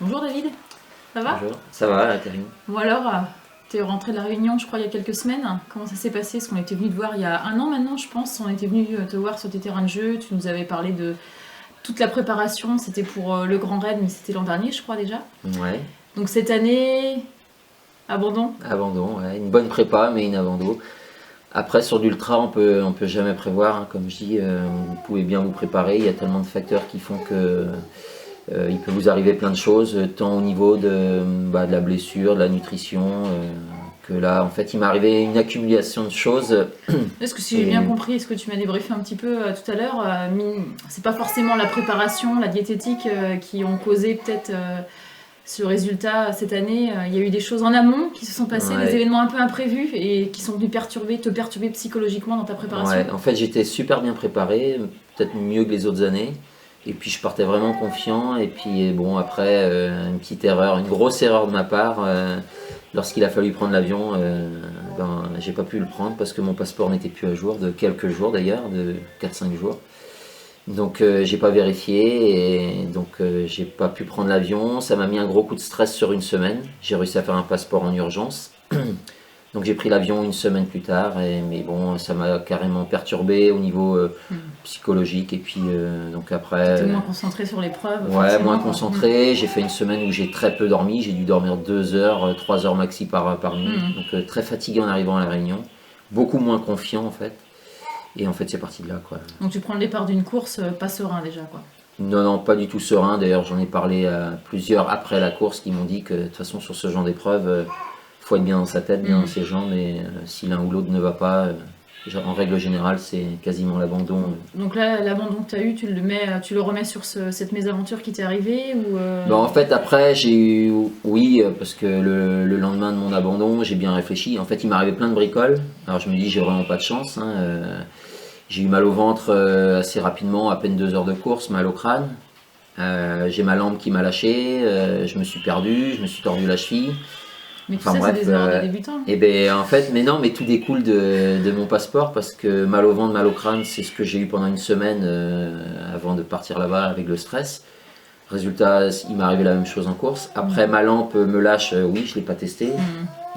Bonjour David, ça va? Bonjour, ça va, Karine? Bon alors, t'es rentré de la Réunion je crois il y a quelques semaines. Comment ça s'est passé? Parce qu'on était venu te voir il y a un an maintenant je pense. On était venu te voir sur tes terrains de jeu. Tu nous avais parlé de toute la préparation. C'était pour le Grand Raid mais c'était l'an dernier je crois déjà. Ouais, Donc cette année, abandon? abandon, ouais. Une bonne prépa, mais une abandon. Après, sur l'ultra, on peut jamais prévoir, hein. Comme je dis, vous pouvez bien vous préparer. Il y a tellement de facteurs qui font que il peut vous arriver plein de choses, tant au niveau de la blessure, de la nutrition, que là, en fait, il m'est arrivé une accumulation de choses. Est-ce que si j'ai Et bien compris ce que tu m'as débriefé un petit peu tout à l'heure, c'est pas forcément la préparation, la diététique qui ont causé peut-être ce résultat cette année. Il y a eu des choses en amont qui se sont passées, des ouais, événements un peu imprévus et qui sont venus te perturber psychologiquement dans ta préparation. ouais. En fait, j'étais super bien préparé, peut-être mieux que les autres années. Et puis je partais vraiment confiant. Et puis bon, après, une petite erreur, une grosse erreur de ma part. Lorsqu'il a fallu prendre l'avion, j'ai pas pu le prendre parce que mon passeport n'était plus à jour, de quelques jours d'ailleurs, de 4-5 jours. Donc j'ai pas vérifié et donc j'ai pas pu prendre l'avion. Ça m'a mis un gros coup de stress sur une semaine. J'ai réussi à faire un passeport en urgence. Donc j'ai pris l'avion une semaine plus tard, mais bon, ça m'a carrément perturbé au niveau psychologique. Et puis donc après, T'étais moins concentré sur l'épreuve, ouais, moins forcément, quoi. concentré. J'ai fait une semaine où j'ai très peu dormi. J'ai dû dormir 2 heures, 3 heures maxi par nuit. Donc très fatigué en arrivant à la Réunion. Beaucoup moins confiant en fait. Et en fait c'est parti de là quoi. Donc tu prends le départ d'une course pas serein déjà, quoi. Non, non, pas du tout serein. D'ailleurs, j'en ai parlé à plusieurs après la course qui m'ont dit que de toute façon, sur ce genre d'épreuve, faut être bien dans sa tête, bien dans ses jambes. Et si l'un ou l'autre ne va pas, en règle générale, c'est quasiment l'abandon. Donc là, l'abandon que tu as eu, tu le remets sur cette mésaventure qui t'est arrivée ou Bon, en fait, après, j'ai eu. Oui, parce que le lendemain de mon abandon, j'ai bien réfléchi. En fait, il m'est arrivé plein de bricoles. Alors, je me dis, j'ai vraiment pas de chance, hein. J'ai eu mal au ventre assez rapidement, à peine 2 heures de course, mal au crâne. J'ai ma lampe qui m'a lâché, je me suis perdu, je me suis tordu la cheville. Mais tout Enfin ça, c'est bref, des erreurs de débutants. et ben en fait, mais non, mais tout découle de mon passeport parce que mal au ventre, mal au crâne, c'est ce que j'ai eu pendant une semaine avant de partir là-bas avec le stress. Résultat, il m'est arrivé la même chose en course. Après, ma lampe me lâche, oui, je l'ai pas testé,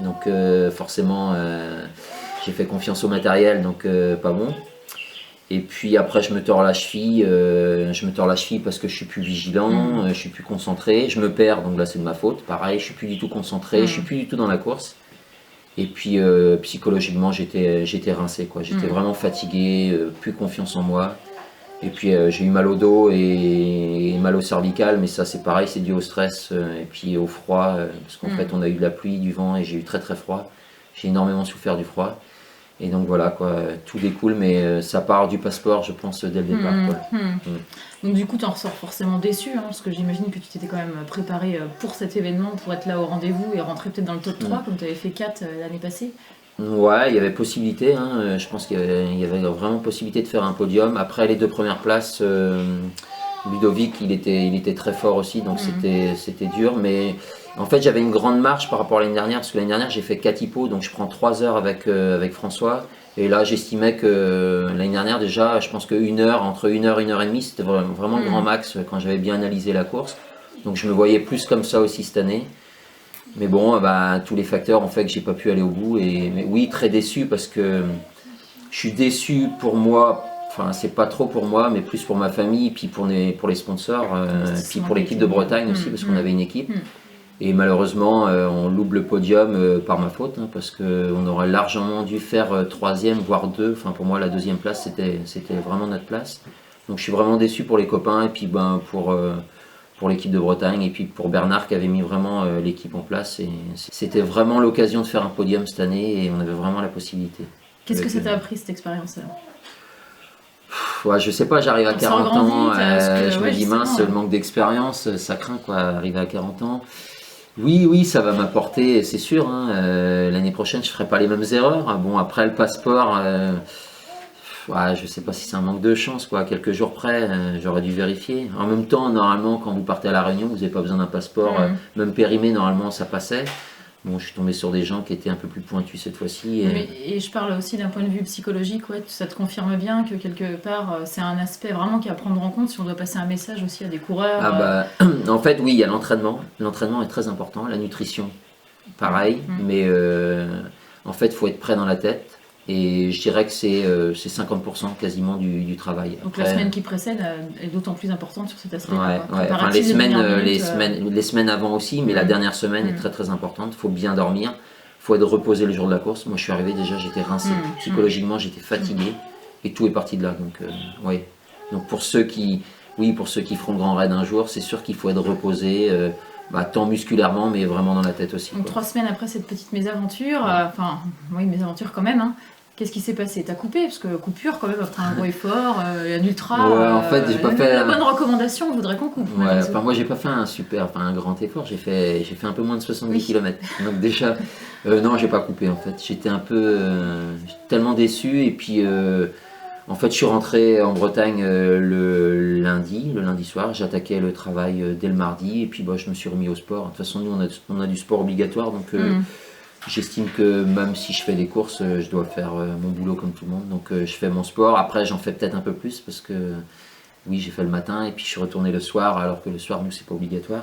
donc forcément, j'ai fait confiance au matériel, donc pas bon. Et puis après, je me tords la cheville parce que je suis plus vigilant, je suis plus concentré, je me perds, donc là c'est de ma faute. Pareil, je suis plus du tout concentré, je suis plus du tout dans la course. Et puis psychologiquement, j'étais rincé, quoi. J'étais vraiment fatigué, plus confiance en moi. Et puis j'ai eu mal au dos et mal au cervical, mais ça c'est pareil, c'est dû au stress et puis au froid, parce qu'en fait on a eu de la pluie, du vent et j'ai eu très très froid. J'ai énormément souffert du froid. Et donc voilà, quoi, tout découle, mais ça part du passeport, je pense, dès le départ, quoi. Donc du coup, tu en ressors forcément déçu, hein, parce que j'imagine que tu t'étais quand même préparé pour cet événement, pour être là au rendez-vous et rentrer peut-être dans le top 3, comme tu avais fait 4 l'année passée. Ouais, il y avait possibilité, hein, je pense qu'il y avait vraiment possibilité de faire un podium. Après les 2 premières places, Ludovic, il était très fort aussi, donc c'était dur. Mais en fait, j'avais une grande marge par rapport à l'année dernière, parce que l'année dernière, j'ai fait 4 hippos, donc je prends 3 heures avec François. Et là, j'estimais que l'année dernière, déjà, je pense que 1 heure, entre 1 heure et 1 heure et demie, c'était vraiment le grand max quand j'avais bien analysé la course. Donc je me voyais plus comme ça aussi cette année. Mais bon, bah, tous les facteurs ont fait que j'ai pas pu aller au bout. Mais oui, très déçu parce que je suis déçu pour moi. Enfin, c'est pas trop pour moi, mais plus pour ma famille, puis pour les sponsors, puis pour l'équipe de Bretagne aussi, parce qu'on avait une équipe. Et malheureusement, on loupe le podium par ma faute, hein, parce qu'on aurait largement dû faire troisième, voire deux. Enfin, pour moi, la deuxième place, c'était vraiment notre place. Donc je suis vraiment déçu pour les copains, et puis ben, pour l'équipe de Bretagne, et puis pour Bernard qui avait mis vraiment l'équipe en place. Et c'était vraiment l'occasion de faire un podium cette année, et on avait vraiment la possibilité. Qu'est-ce que Avec, ça t'a appris cette expérience-là? Ouais, je sais pas, j'arrive à On s'en 40 rend ans, vite, parce que, je me ouais, dis mince, justement, le manque d'expérience, ça craint quoi, arriver à 40 ans. Oui, oui, ça va m'apporter, c'est sûr, hein, l'année prochaine, je ferai pas les mêmes erreurs. Ah bon, après le passeport, ouais, je sais pas si c'est un manque de chance, quoi. Quelques jours près, j'aurais dû vérifier. En même temps, normalement, quand vous partez à La Réunion, vous n'avez pas besoin d'un passeport, même périmé, normalement, ça passait. bon, je suis tombé sur des gens qui étaient un peu plus pointus cette fois-ci. Et je parle aussi d'un point de vue psychologique, ouais, ça te confirme bien que quelque part, c'est un aspect vraiment qu'il y a à prendre en compte si on doit passer un message aussi à des coureurs. Ah bah, en fait, oui, il y a l'entraînement. L'entraînement est très important, la nutrition, pareil, mais en fait, il faut être prêt dans la tête. Et je dirais que c'est 50% quasiment du travail. Donc la semaine qui précède est d'autant plus importante sur cet aspect. Ouais, enfin, les semaines avant aussi, mais la dernière semaine est très très importante. Il faut bien dormir, il faut être reposé le jour de la course. Moi je suis arrivé déjà, j'étais rincé. Psychologiquement j'étais fatigué et tout est parti de là. Donc, ouais. Donc pour ceux qui feront le grand raid un jour, c'est sûr qu'il faut être reposé. Tant musculairement, mais vraiment dans la tête aussi. Donc 3 semaines après cette petite mésaventure, mésaventure quand même, hein, qu'est-ce qui s'est passé? T'as coupé? Parce que coupure quand même après un gros effort, un ultra. Ouais, en fait, j'ai pas fait la bonne recommandation, on voudrait qu'on coupe. Ouais, moi j'ai pas fait un grand effort, j'ai fait un peu moins de 70 km. Donc déjà, non, j'ai pas coupé en fait. J'étais un peu tellement déçu et puis en fait, je suis rentré en Bretagne le lundi soir. J'attaquais le travail dès le mardi et puis je me suis remis au sport. De toute façon, nous, on a du sport obligatoire, donc j'estime que même si je fais des courses, je dois faire mon boulot comme tout le monde. Donc, je fais mon sport. Après, j'en fais peut-être un peu plus parce que oui, j'ai fait le matin et puis je suis retourné le soir, alors que le soir, nous, c'est pas obligatoire.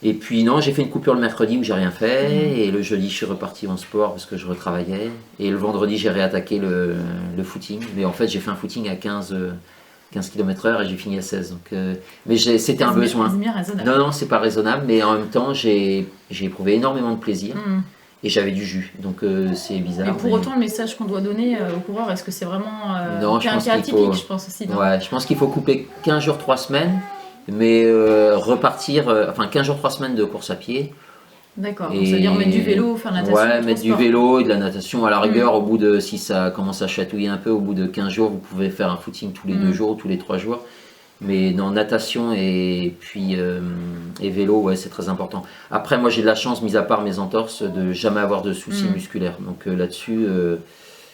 Et puis non, j'ai fait une coupure le mercredi où j'ai rien fait, et le jeudi je suis reparti en sport parce que je retravaillais, et le vendredi j'ai réattaqué le footing, mais en fait j'ai fait un footing à 15 km/h et j'ai fini à 16, donc, mais c'était un besoin. Non, c'est pas raisonnable, mais en même temps j'ai éprouvé énormément de plaisir, et j'avais du jus, donc c'est bizarre. Et pour autant le message qu'on doit donner aux coureurs, est-ce que c'est vraiment non, un cas atypique, je pense aussi, non? Ouais, je pense qu'il faut couper 15 jours, 3 semaines, mais repartir, 15 jours, 3 semaines de course à pied. D'accord, donc ça veut dire mettre du vélo, faire la natation. Ouais, mettre du vélo et de la natation à la rigueur. Au bout de, si ça commence à chatouiller un peu, au bout de 15 jours, vous pouvez faire un footing tous les 2 jours, tous les 3 jours. Mais non, natation et vélo, ouais, c'est très important. Après, moi j'ai de la chance, mis à part mes entorses, de jamais avoir de soucis musculaires. Donc là-dessus,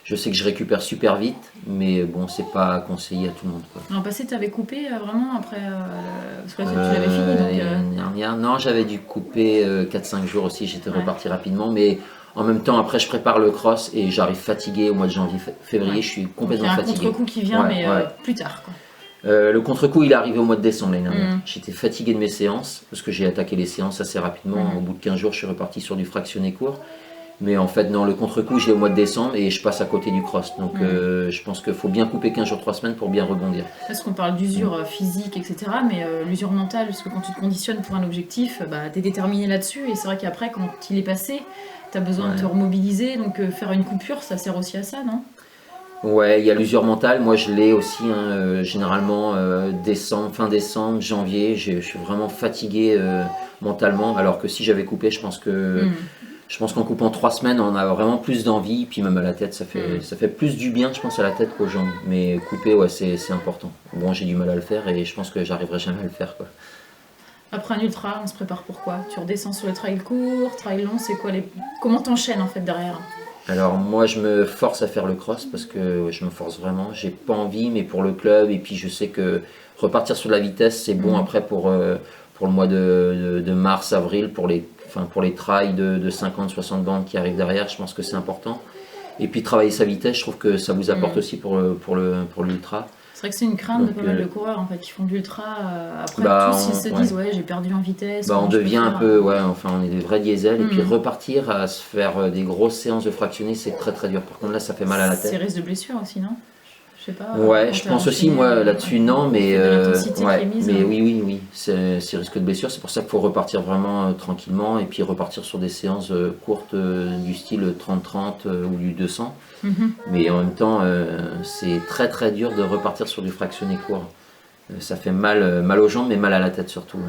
je sais que je récupère super vite, mais bon, c'est pas conseillé à tout le monde, quoi. L'an passé, tu avais coupé vraiment après parce que là, tu l'avais fini. L'année dernière, non, j'avais dû couper 4-5 jours aussi, j'étais reparti rapidement, mais en même temps, après, je prépare le cross et j'arrive fatigué au mois de janvier, février, je suis complètement fatigué. Il y a un contre-coup qui vient, mais plus tard, quoi. Le contre-coup, il est arrivé au mois de décembre l'année dernière. J'étais fatigué de mes séances, parce que j'ai attaqué les séances assez rapidement. Au bout de 15 jours, je suis reparti sur du fractionné court. Mais en fait, non, le contre-coup, je l'ai au mois de décembre et je passe à côté du cross. Donc, je pense qu'il faut bien couper 15 jours, 3 semaines pour bien rebondir. Parce qu'on parle d'usure physique, etc., mais l'usure mentale, parce que quand tu te conditionnes pour un objectif, tu es déterminé là-dessus. Et c'est vrai qu'après, quand il est passé, tu as besoin de te remobiliser. Donc, faire une coupure, ça sert aussi à ça, non? Ouais, il y a l'usure mentale. Moi, je l'ai aussi, généralement, fin décembre, janvier. Je suis vraiment fatigué mentalement. Alors que si j'avais coupé, je pense qu'en coupant 3 semaines, on a vraiment plus d'envie, puis même à la tête, ça fait plus du bien, je pense, à la tête qu'aux jambes. Mais couper, ouais, c'est important. Bon, j'ai du mal à le faire et je pense que j'arriverai jamais à le faire, quoi. Après un ultra, on se prépare pour quoi? Tu redescends sur le trail court, trail long, c'est quoi comment t'enchaînes en fait derrière? Alors moi, je me force à faire le cross parce que je me force vraiment. J'ai pas envie, mais pour le club, et puis je sais que repartir sur la vitesse, c'est bon après pour le mois de mars, avril, pour les trails de 50-60 bandes qui arrivent derrière, je pense que c'est important. Et puis travailler sa vitesse, je trouve que ça vous apporte aussi pour l'ultra. C'est vrai que c'est une crainte de pas mal de coureurs en fait, qui font de l'ultra. Après, tous ils se disent ouais, j'ai perdu en vitesse. On devient un peu, on est des vrais diesels. Et puis repartir à se faire des grosses séances de fractionnés, c'est très très dur. Par contre là, ça fait mal à la tête. C'est risque de blessure aussi, non? Je sais pas. Ouais, je pense aussi, moi là-dessus, non, mais oui, c'est risque de blessure. C'est pour ça qu'il faut repartir vraiment tranquillement et puis repartir sur des séances courtes du style 30-30 ou du 200. Mais en même temps, c'est très très dur de repartir sur du fractionné court. Ça fait mal aux jambes, mais mal à la tête surtout.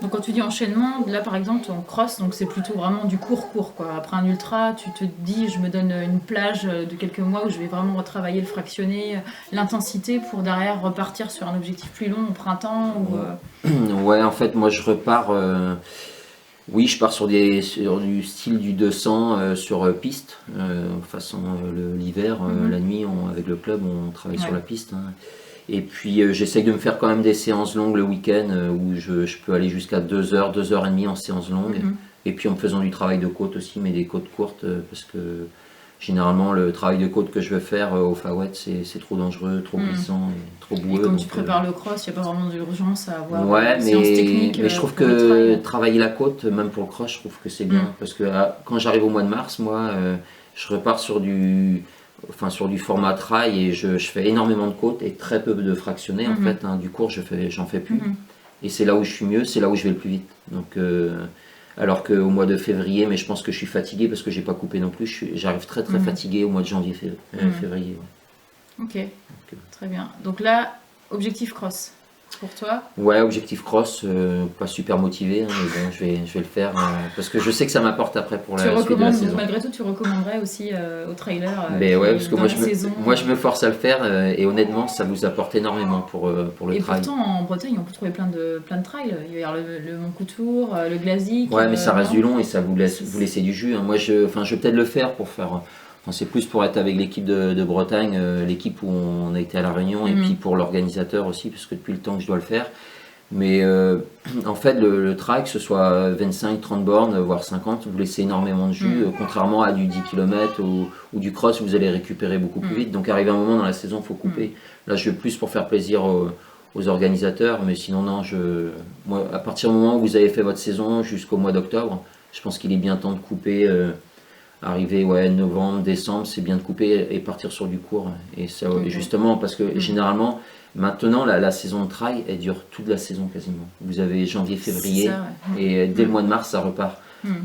Donc quand tu dis enchaînement, là par exemple ton cross, donc c'est plutôt vraiment du court quoi. Après un ultra, tu te dis je me donne une plage de quelques mois où je vais vraiment retravailler le fractionné, l'intensité pour derrière repartir sur un objectif plus long au printemps Ouais, en fait moi je repars. Oui, je pars sur du style du 200 sur piste. Façon l'hiver, la nuit, avec le club, on travaille sur la piste. Et puis j'essaye de me faire quand même des séances longues le week-end où je peux aller jusqu'à 2 heures, 2 heures et demie en séance longue. Et puis en me faisant du travail de côte aussi, mais des côtes courtes, parce que généralement le travail de côte que je veux faire au Far West, c'est trop dangereux, trop glissant, et trop Et boueux. comme donc, tu prépares le cross, il n'y a pas vraiment d'urgence à avoir ouais, une séance technique mais je trouve pour le que trail. travailler la côte, même pour le cross, je trouve que c'est bien. Parce que quand j'arrive au mois de mars, moi, je repars sur du format trail et je fais énormément de côtes et très peu de fractionnés en fait. Hein. Du court, j'en fais plus. Et c'est là où je suis mieux, c'est là où je vais le plus vite. Donc, alors qu'au mois de février, mais je pense que je suis fatigué parce que j'ai pas coupé non plus. J'arrive très fatigué au mois de janvier, février. Ouais. Ok, très bien. Donc là, objectif cross pour toi? Ouais, objectif cross, pas super motivé, hein, mais bon, je vais le faire parce que je sais que ça m'apporte après pour la suite de la recommandes, saison. donc malgré tout, tu recommanderais aussi aux trailers Mais ouais, parce que dans moi la saison. moi je me force à le faire et honnêtement ça vous apporte énormément pour le Et trail. pourtant, en Bretagne, on peut trouver plein de trails. Il y a le Mont Coutour, le Glazic. Ouais, mais ça reste non du long et ça vous laisser du jus. Hein. Moi, je vais peut-être le faire pour faire. Enfin, c'est plus pour être avec l'équipe de Bretagne, l'équipe où on a été à La Réunion, et puis pour l'organisateur aussi, parce que depuis le temps que je dois le faire. Mais en fait, le trail, que ce soit 25, 30 bornes, voire 50, vous laissez énormément de jus, contrairement à du 10 km ou du cross, vous allez récupérer beaucoup plus vite. Donc, arrivé un moment dans la saison, il faut couper. Là, je vais plus pour faire plaisir aux organisateurs, mais sinon, non, moi, à partir du moment où vous avez fait votre saison jusqu'au mois d'octobre, je pense qu'il est bien temps de couper. Arriver novembre, décembre, c'est bien de couper et partir sur du court. Et ça, justement, parce que généralement, maintenant, la saison de trail, elle dure toute la saison quasiment. Vous avez janvier, février, ça, ouais. et dès le mois de mars, ça repart.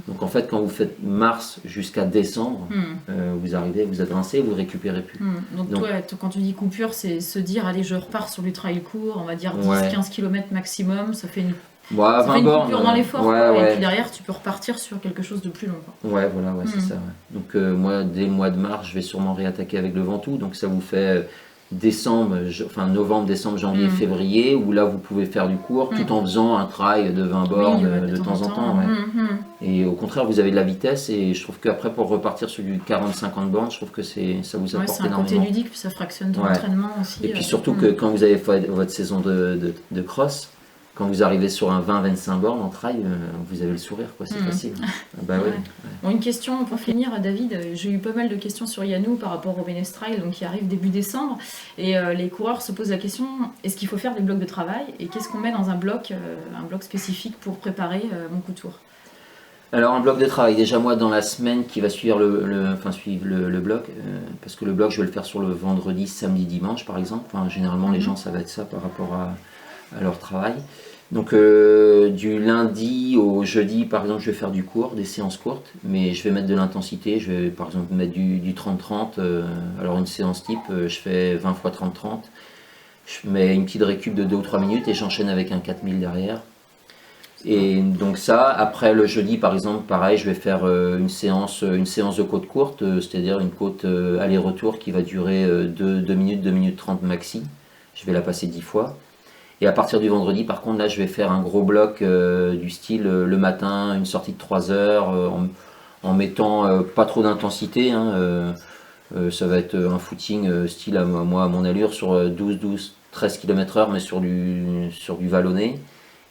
Donc en fait, quand vous faites mars jusqu'à décembre, vous arrivez, vous êtes rincé, vous récupérez plus. Donc toi, quand tu dis coupure, c'est se dire, allez, je repars sur du trail court, on va dire 10-15 km maximum, ça fait une ça fait une coupure dans l'effort, et ouais. puis derrière tu peux repartir sur quelque chose de plus long. Quoi. Ouais, voilà, c'est ça. Ouais. Donc moi, dès le mois de mars, je vais sûrement réattaquer avec le Ventoux, donc ça vous fait novembre, décembre, janvier, février, où là vous pouvez faire du court tout en faisant un trail de 20 bornes de temps en temps. Ouais. Et au contraire, vous avez de la vitesse, et je trouve qu'après pour repartir sur du 40-50 bornes, je trouve que ça vous apporte c'est un énormément. côté ludique, puis ça fractionne ton entraînement aussi. Et puis surtout que quand vous avez fait votre saison de cross, quand vous arrivez sur un 20-25 bornes en trail, vous avez le sourire, quoi. C'est facile. Bah ouais. Bon, une question pour finir, David. J'ai eu pas mal de questions sur Yanou par rapport au Ménestrail, donc qui arrive début décembre, et les coureurs se posent la question, est-ce qu'il faut faire des blocs de travail, et qu'est-ce qu'on met dans un bloc spécifique pour préparer mon Coutour? Alors un bloc de travail, déjà moi dans la semaine qui va suivre le bloc, parce que le bloc je vais le faire sur le vendredi, samedi, dimanche par exemple. Enfin, généralement les gens ça va être ça par rapport à leur travail. Donc du lundi au jeudi par exemple je vais faire du court, des séances courtes, mais je vais mettre de l'intensité, je vais par exemple mettre du 30-30, alors une séance type je fais 20 x 30-30, je mets une petite récup de 2 ou 3 minutes et j'enchaîne avec un 4000 derrière. Et donc ça, après le jeudi par exemple, pareil, je vais faire une séance de côte courte, c'est-à-dire une côte aller-retour qui va durer 2 minutes, 2 minutes 30 maxi. Je vais la passer 10 fois. Et à partir du vendredi, par contre, là, je vais faire un gros bloc du style le matin, une sortie de 3 heures, en mettant pas trop d'intensité. Hein, ça va être un footing style à mon allure sur 12-13 km/h, mais sur du vallonné.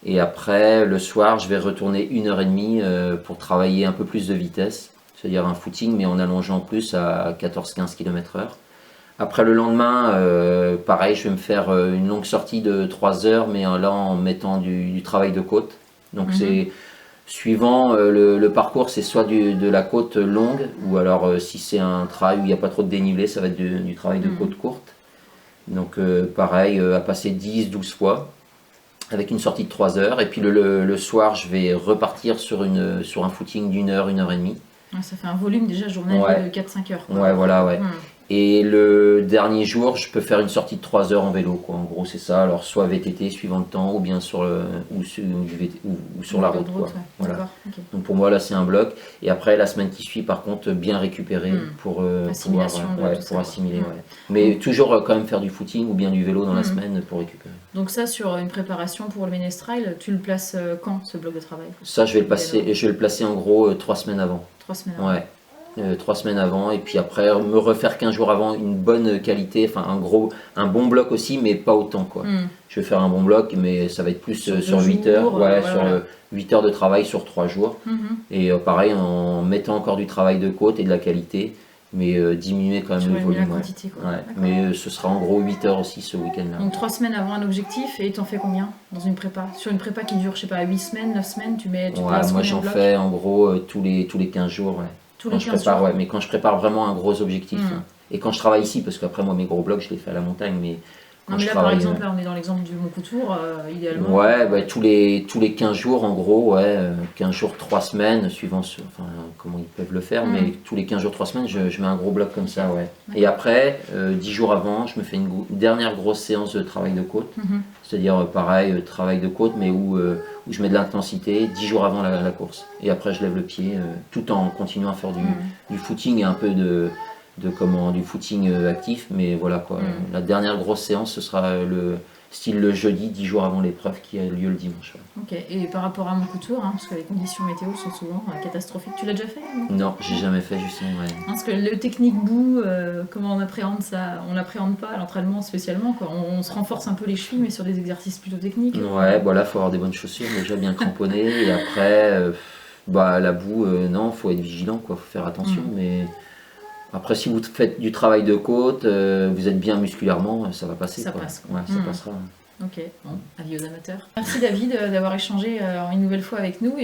Et après, le soir, je vais retourner 1h30 pour travailler un peu plus de vitesse, c'est-à-dire un footing, mais en allongeant plus à 14-15 km/h. Après le lendemain, pareil, je vais me faire une longue sortie de 3 heures, mais là en mettant du travail de côte. Donc c'est suivant le parcours, c'est soit de la côte longue, ou alors si c'est un trail où il n'y a pas trop de dénivelé, ça va être du travail de côte courte. Donc pareil, à passer 10-12 fois, avec une sortie de 3 heures. Et puis le soir, je vais repartir sur un footing d'1 heure, 1h30. Ouais, ça fait un volume déjà journalier de 4-5 heures. Quoi. Ouais, voilà, ouais. Et le dernier jour, je peux faire une sortie de 3 heures en vélo, quoi. En gros, c'est ça. Alors, soit VTT suivant le temps, ou bien sur la route, quoi. Ouais. Voilà. Okay. Donc pour moi, là, c'est un bloc. Et après, la semaine qui suit, par contre, bien récupérer pour pouvoir assimiler. Ouais. Mais toujours quand même faire du footing ou bien du vélo dans la semaine pour récupérer. Donc ça, sur une préparation pour le Ménestrail, tu le places quand, ce bloc de travail? Ça, je vais le placer en gros 3 semaines avant. 3 semaines avant. Ouais. 3 semaines avant, et puis après me refaire 15 jours avant une bonne qualité, enfin un bon bloc aussi, mais pas autant quoi. Je vais faire un bon bloc, mais ça va être plus sur 8 heures, ouais, sur 8 heures de travail sur 3 jours. Et pareil, en mettant encore du travail de côte et de la qualité, mais diminuer quand même le volume. La quantité, quoi. Ouais. Mais ce sera en gros 8 heures aussi ce week-end-là. Donc 3 semaines avant un objectif, et t'en fais combien dans une prépa? Sur une prépa qui dure, je sais pas, 8 semaines, 9 semaines, tu passes moi j'en fais en gros tous les 15 jours. Ouais. Tous quand les je 15 prépare, jours. ouais, mais quand je prépare vraiment un gros objectif. Hein. Et quand je travaille ici, parce qu'après moi mes gros blocs je les fais à la montagne, mais quand non mais je là travaille, par exemple, là on est dans l'exemple du Montcoutour, idéalement. Ouais, bah, tous les 15 jours en gros, ouais, 15 jours, 3 semaines, suivant comment ils peuvent le faire, mais tous les 15 jours, 3 semaines, je mets un gros bloc comme ça, ouais. Et après, 10 jours avant, je me fais une dernière grosse séance de travail de côte, c'est-à-dire pareil, travail de côte, mais où je mets de l'intensité 10 jours avant la course. Et après, je lève le pied, tout en continuant à faire du footing et un peu du footing actif, mais voilà quoi. La dernière grosse séance, ce sera le jeudi, 10 jours avant l'épreuve qui a lieu le dimanche. Ouais. Ok, et par rapport à Montcoutour, parce que les conditions météo sont souvent catastrophiques, tu l'as déjà fait? Non, j'ai jamais fait justement. Ouais. Parce que le technique bout, comment on appréhende ça? On l'appréhende pas à l'entraînement spécialement, quoi. On se renforce un peu les chevilles, mais sur des exercices plutôt techniques. Ouais, voilà, faut avoir des bonnes chaussures, déjà bien cramponnées, et après, la boue, non, faut être vigilant, quoi, faut faire attention, mais après, si vous faites du travail de côte, vous êtes bien musculairement, ça va passer. Ça quoi. passe. Ouais, ça passera. Ok, bon, avis aux amateurs. Merci David d'avoir échangé une nouvelle fois avec nous.